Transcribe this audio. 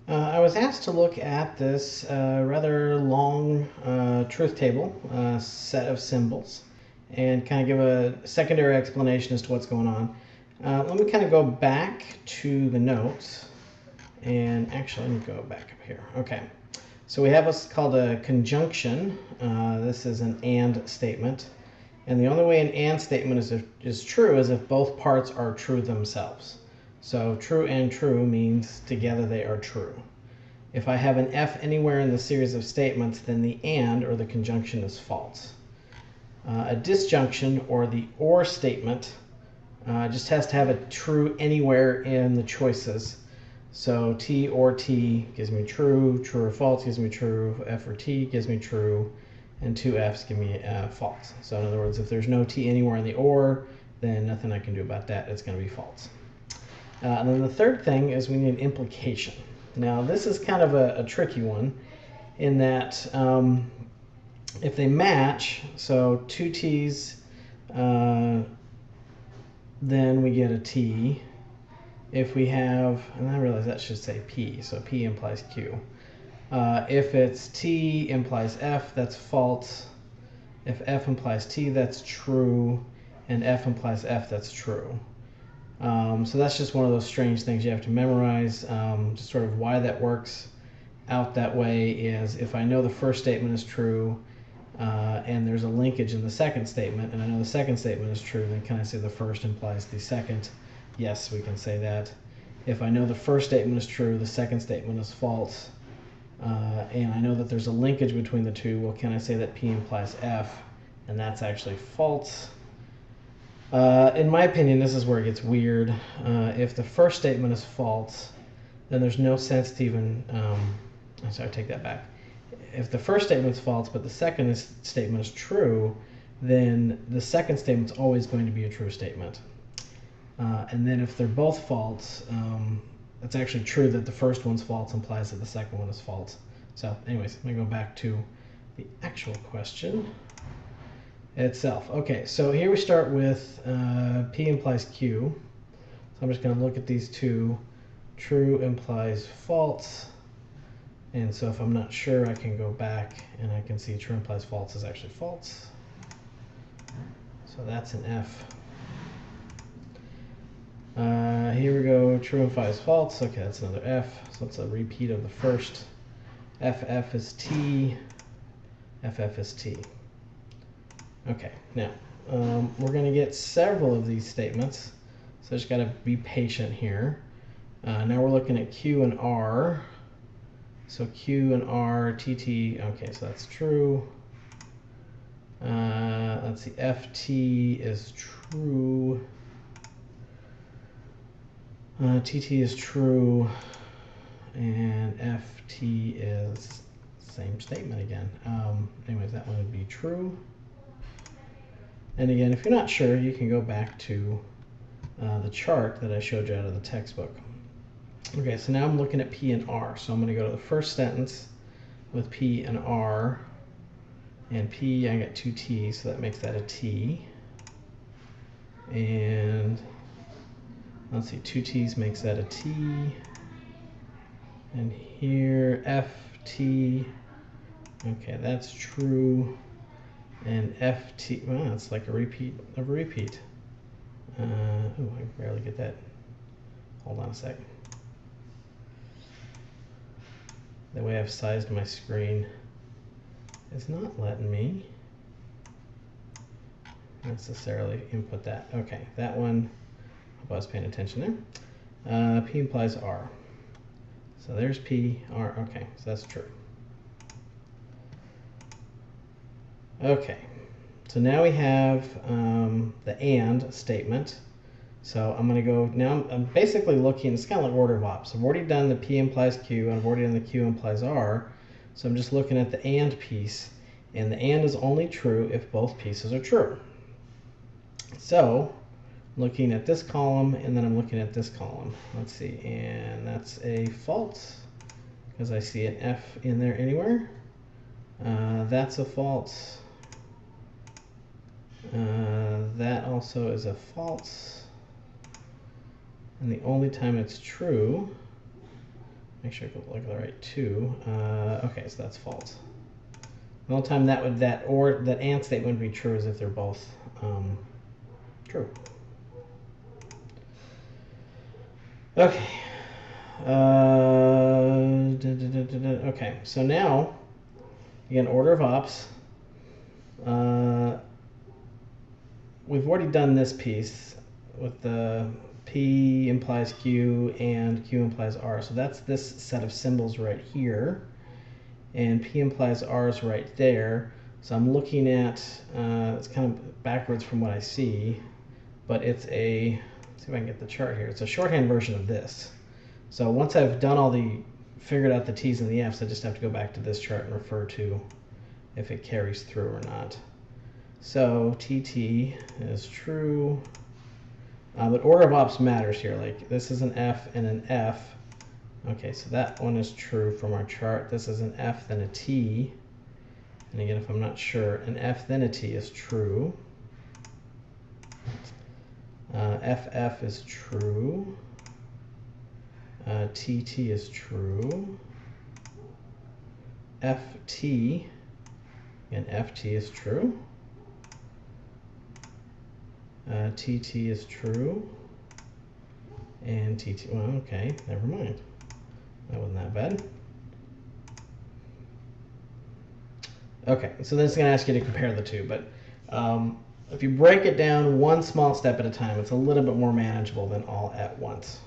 I was asked to look at this rather long truth table set of symbols and kind of give a secondary explanation as to what's going on. Let me kind of go back to the notes, and actually let me go back up here. Okay, so we have what's called a conjunction. This is an and statement, and the only way an and statement is true is if both parts are true themselves. So true and true means together they are true. If I have an F anywhere in the series of statements, then the and or the conjunction is false. A disjunction or the or statement just has to have a true anywhere in the choices. So T or T gives me true, true or false gives me true, F or T gives me true, and two F's give me false. So in other words, if there's no T anywhere in the or, then nothing I can do about that. It's going to be false. And then the third thing is we need an implication. Now this is kind of a tricky one in that if they match, so two T's, then we get a T. If we have, and I realize that should say P, so P implies Q. If it's T implies F, that's false. If F implies T, that's true. And F implies F, that's true. So that's just one of those strange things you have to memorize. Just sort of why that works out that way is if I know the first statement is true and there's a linkage in the second statement, and I know the second statement is true, then can I say the first implies the second? Yes, we can say that. If I know the first statement is true, the second statement is false, and I know that there's a linkage between the two, well, can I say that P implies F? And that's actually false. In my opinion, this is where it gets weird. If the first statement is false, then there's no sense to even, I'm sorry, take that back. If the first statement is false, but the second statement is true, then the second statement is always going to be a true statement. And then if they're both false, it's actually true that the first one's false implies that the second one is false. So anyways, let me go back to the actual question itself. Okay, so here we start with P implies Q. So I'm just going to look at these two. True implies false. And so if I'm not sure, I can go back and I can see true implies false is actually false. So that's an F. Here we go, true implies false. Okay, that's another F. So it's a repeat of the first. FF is T. FF is T. Okay, now we're going to get several of these statements, so I just got to be patient here. Now we're looking at Q and R. So Q and R, TT, okay, so that's true. Let's see, FT is true. TT is true, and FT is same statement again. Anyways, that one would be true. And again, if you're not sure, you can go back to the chart that I showed you out of the textbook. Okay, so now I'm looking at P and R. So I'm going to go to the first sentence with P and R. And P, I got two T's, so that makes that a T. And let's see, two T's makes that a T. And here, FT, okay, that's true. And FT, well, it's like a repeat of a repeat. Oh, I can barely get that. Hold on a second. The way I've sized my screen is not letting me necessarily input that. Okay, that one, hope I was paying attention there. P implies R. So there's P, R, okay, so that's true. Okay, so now we have the AND statement. So I'm going to go, now I'm basically looking, it's kind of like order of ops. I've already done the P implies Q, and I've already done the Q implies R. So I'm just looking at the AND piece, and the AND is only true if both pieces are true. So looking at this column, and then I'm looking at this column. Let's see, and that's a false, because I see an F in there anywhere. That's a false. That also is a false. And the only time it's true Make sure I look at the right 2. Okay, so that's false. The only time that and statement would be true is if they're both true. Okay. Okay, so now, again, order of ops. We've already done this piece with the P implies Q and Q implies R. So that's this set of symbols right here. And P implies R is right there. So I'm looking at, it's kind of backwards from what I see, but it's a, let's see if I can get the chart here. It's a shorthand version of this. So once I've done figured out the T's and the F's, I just have to go back to this chart and refer to if it carries through or not. So TT is true, but order of ops matters here. Like this is an F and an F. Okay, so that one is true from our chart. This is an F, then a T. And again, if I'm not sure, an F, then a T is true. FF is true. TT is true. FT, and FT is true. TT is true. And TT, well, okay, never mind. That wasn't that bad. Okay, so then it's going to ask you to compare the two, but if you break it down one small step at a time, it's a little bit more manageable than all at once.